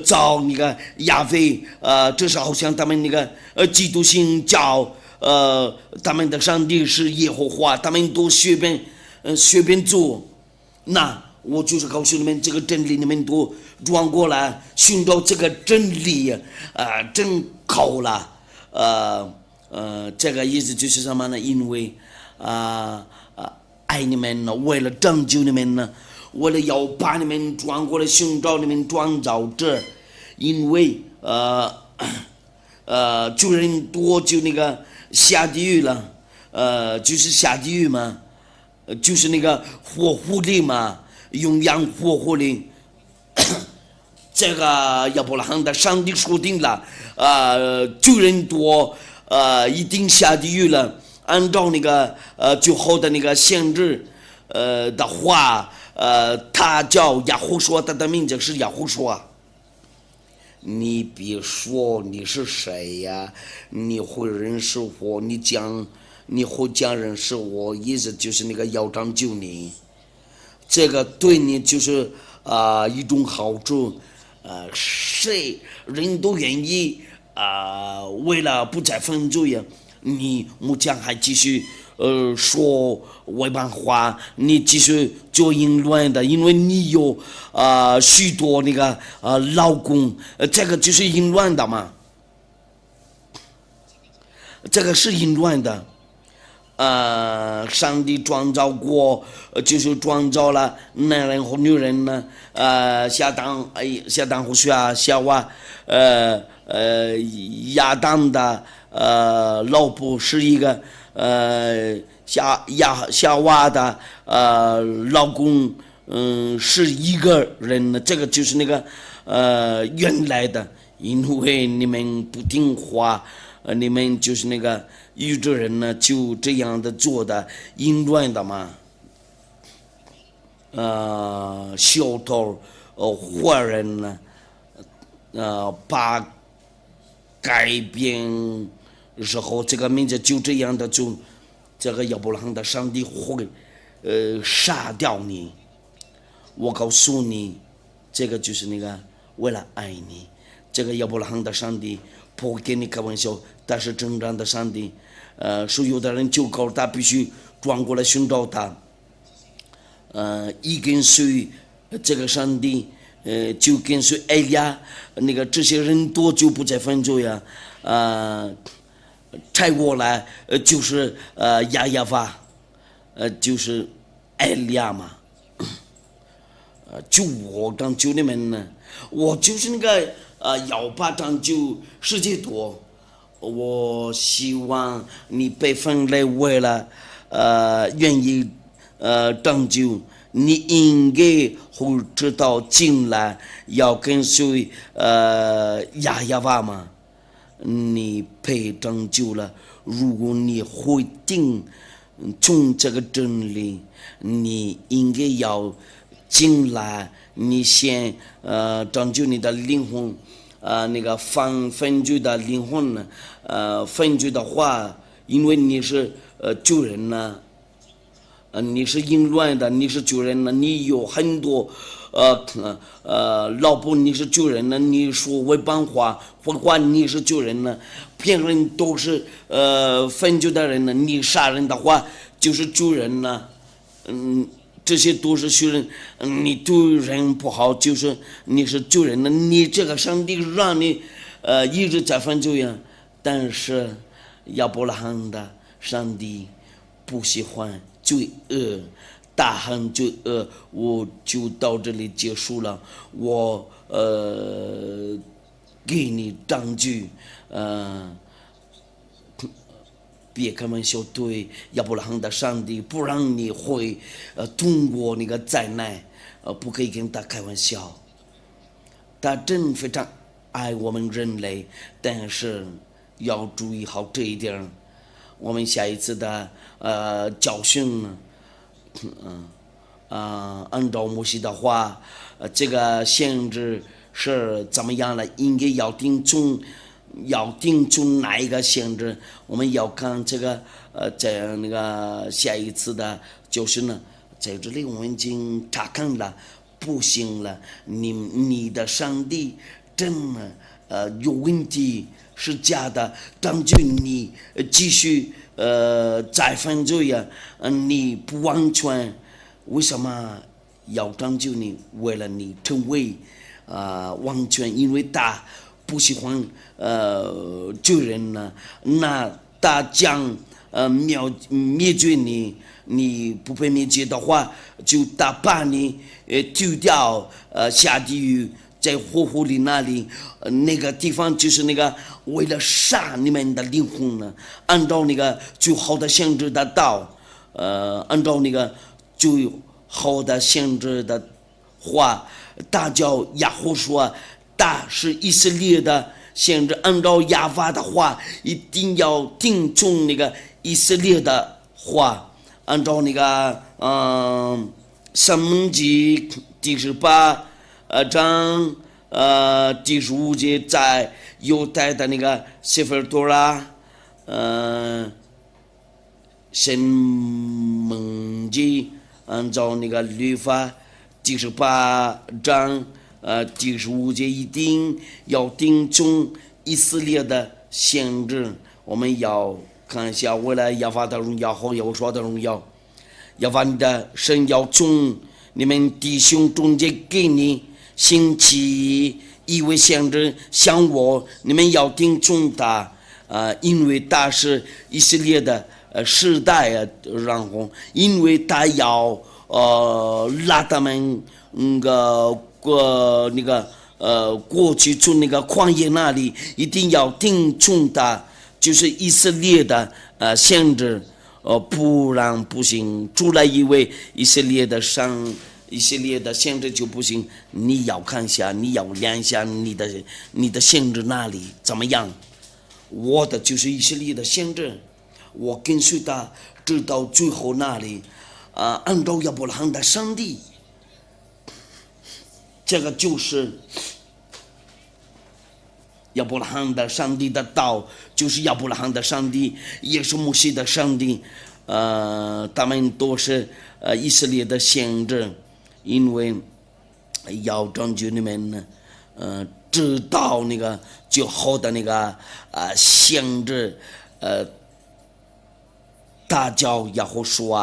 造那个亚非，这是好像他们那个基督信教，他们的上帝是耶和华，他们都随便做。那我就是告诉你们，这个真理你们都转过来寻找这个真理，真够了。这个意思就是什么呢？因为爱你们呢，为了拯救你们呢，为了要把你们转过来寻找你们转到这，因为就人多就那个下地狱了，就是下地狱嘛，就是那个火狐狸嘛，永远火狐狸。这个亚伯拉罕的上帝说定了，救人多，一定下地狱了。按照那个最后的那个限制的话，他叫亚胡说，他的名字是亚胡说。你别说你是谁呀？你会认识我？你会讲认识我，意思就是那个要拯救你，这个对你就是一种好处。谁人都愿意为了不再犯罪呀，你目前还继续说外邦话，你继续做淫乱的，因为你有许多那个老公，这个就是淫乱的嘛，这个是淫乱的。上帝创造过，就是创造了男人和女人呢。亚当和夏娃，亚当的老婆是一个夏娃的老公，是一个人呢。这个就是那个原来的，因为你们不听话，你们就是那个宇宙人呢，就这样的做的淫乱的嘛。小偷坏人呢，把改变时候这个名字就这样的做，这个亚伯拉罕的上帝会杀掉你。我告诉你，这个就是那个为了爱你，这个亚伯拉罕的上帝不会跟你开玩笑，但是真正的上帝，所有的人就告他必须转过来寻找他。一跟随这个上帝，就跟随埃利亚，那个这些人多就不再犯罪呀。拆过来就是亚法，就是埃利亚嘛。就我拯救你们呢，我就是那个要把拯救世界多。我希望你被分类为了愿意拯救，你应该会知道进来要跟随亚法嘛，你被拯救了。如果你会定从这个真理，你应该要进来，你先拯救你的灵魂，那个犯罪的灵魂呢，犯罪的话，因为你是救人呢，你是淫乱的，你是救人呢，你有很多老婆，你是救人呢，你说外邦话，或者你是救人呢，别人都是犯罪的人呢，你杀人的话就是救人呢，这些都是学人，你对人不好，就是你是救人的，你这个上帝让你一直在犯罪呀。但是亚伯拉罕的上帝不喜欢罪恶，大喊罪恶。我就到这里结束了，我给你证据，别开玩笑，对亚伯拉罕的上帝不让你会通过那个灾难，不可以跟他开玩笑。他真非常爱我们人类，但是要注意好这一点。我们下一次的教训，按照摩西的话，这个限制是怎么样的？应该要定中哪一个限制？我们要看这个在那个下一次的教训呢，在这里我们已经查看了，不行了，你的上帝真的有问题，是假的，当就你继续再犯罪呀，你不完全，为什么要拯救你？为了你成为完全，因为他不喜欢救人呢，那他将灭绝你，你不被灭绝的话，就他把你丢掉下地狱，在火湖里那里，那个地方就是那个为了杀你们的灵魂呢，按照那个最好的限制的道，按照那个最好的限制的话，大叫亚胡说，大是以色列的限制，按照亚法的话，一定要听从那个以色列的话，按照那个申命记第18章第15节，在犹太的那个sefer Torah申命记，按照那个律法第18章第15节，一定要听从以色列的限制。我们要看一下，为了亚法的荣耀和耶和华的荣耀，亚法你的神要从你们弟兄中间给你兴起一位先知，像我，你们要听从他，因为他是以色列的时代然后因为他要拉他们过去从那个旷野那里，一定要听从他，就是以色列的先知，不然不行。出来一位以色列的先知就不行。你要看一下，你要量一下你的先知那里怎么样？我的就是以色列的先知，我跟随他直到最后那里，按照亚伯拉罕的上帝，这个就是亚伯拉罕的上帝的道，就是亚伯拉罕的上帝，也是摩西的上帝，他们都是以色列的先知，因为要拯救你们呢，知道那个最好的那个先知，大叫亚胡书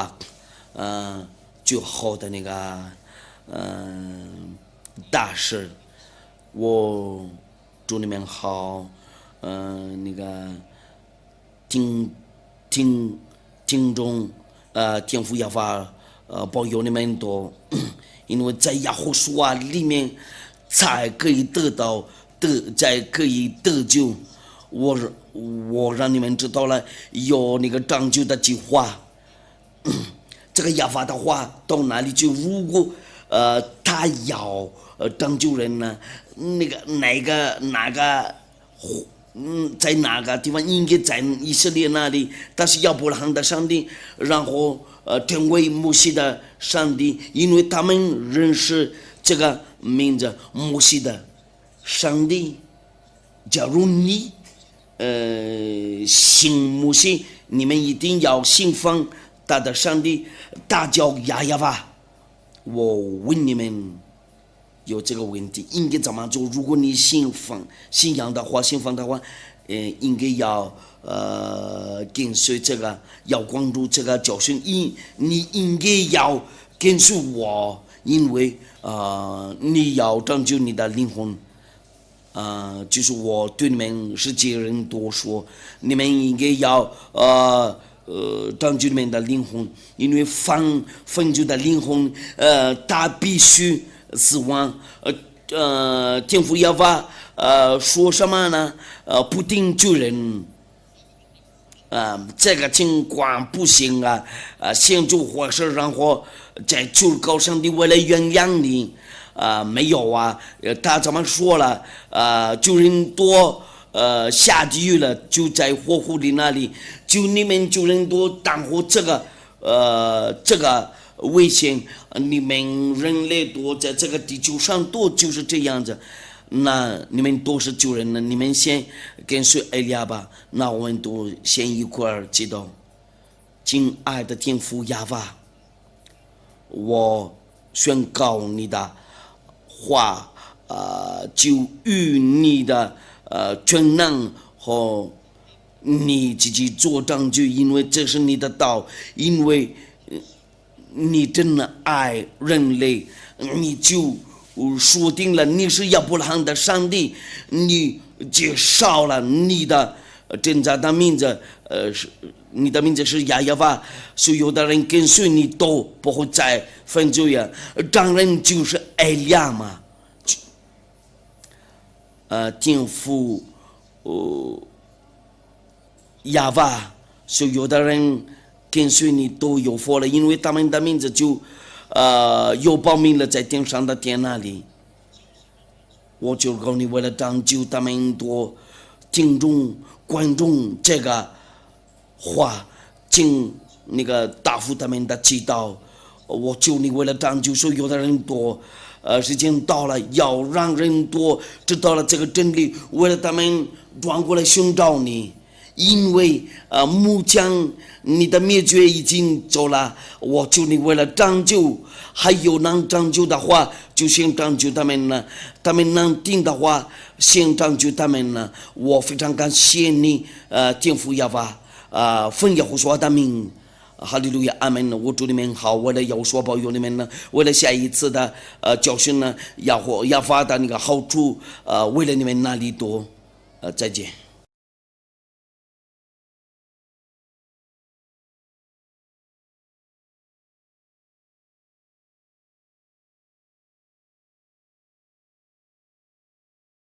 最好的那个大事，我祝你们好，那个听众天父亚法保佑你们多，因为在亚胡书里面才可以才可以得救。我让你们知道了有那个拯救的计划。这个亚法的话到哪里去？如果他要拯救人呢？那个哪个在哪个地方？应该在以色列那里，但是亚伯拉罕的上帝，然后成为摩西的上帝，因为他们认识这个名字摩西的上帝。假如你信摩西，你们一定要信奉他的上帝，大叫亚法。我问你们有这个问题应该怎么做？如果你信奉的话，应该要跟随这个，要关注这个教训，你应该要跟随我，因为你要拯救你的灵魂。就是我对你们世界人都说，你们应该要拯救你们的灵魂，因为犯罪的灵魂，他必须死亡。天父亚法说什么呢？不定救人，这个情况不行啊！先祖或是让我在最高上帝为了原谅你没有啊！他怎么说了？就人多下地狱了，就在火湖里那里，就你们就人多当火这个危险，你们人类多在这个地球上多就是这样子。那你们都是救人了，你们先跟随艾利亚吧。那我们都先一块儿祈祷。亲爱的天父亚法，我宣告你的话，就与你的全能和你自己做证据，因为这是你的道，因为你真的爱人类，你就说定了你是亚伯拉罕的上帝，你介绍了你的真正的名字，你的名字是亚法，所有的人跟随你都不会再犯罪啊！当然就是艾利亚嘛，天父亚法，所有的人跟随你都有福了，因为他们的名字就有报名了在天上的天那里。我就告你，为了拯救他们多听众观众这个话，请那个答复他们的祈祷。我求你为了拯救所有的人多，时间到了，要让人多知道了这个真理，为了他们转过来寻找你。因为目前你的灭绝已经走了，我求你为了拯救，还有能拯救的话，就先拯救他们了。他们能听的话，先拯救他们了。我非常感谢你，天父亚法，奉耶和华的名，哈利路亚，阿门。我祝你们好，为了有所保佑你们呢，为了下一次的教训呢，亚法的那个好处，为了你们那里多，再见。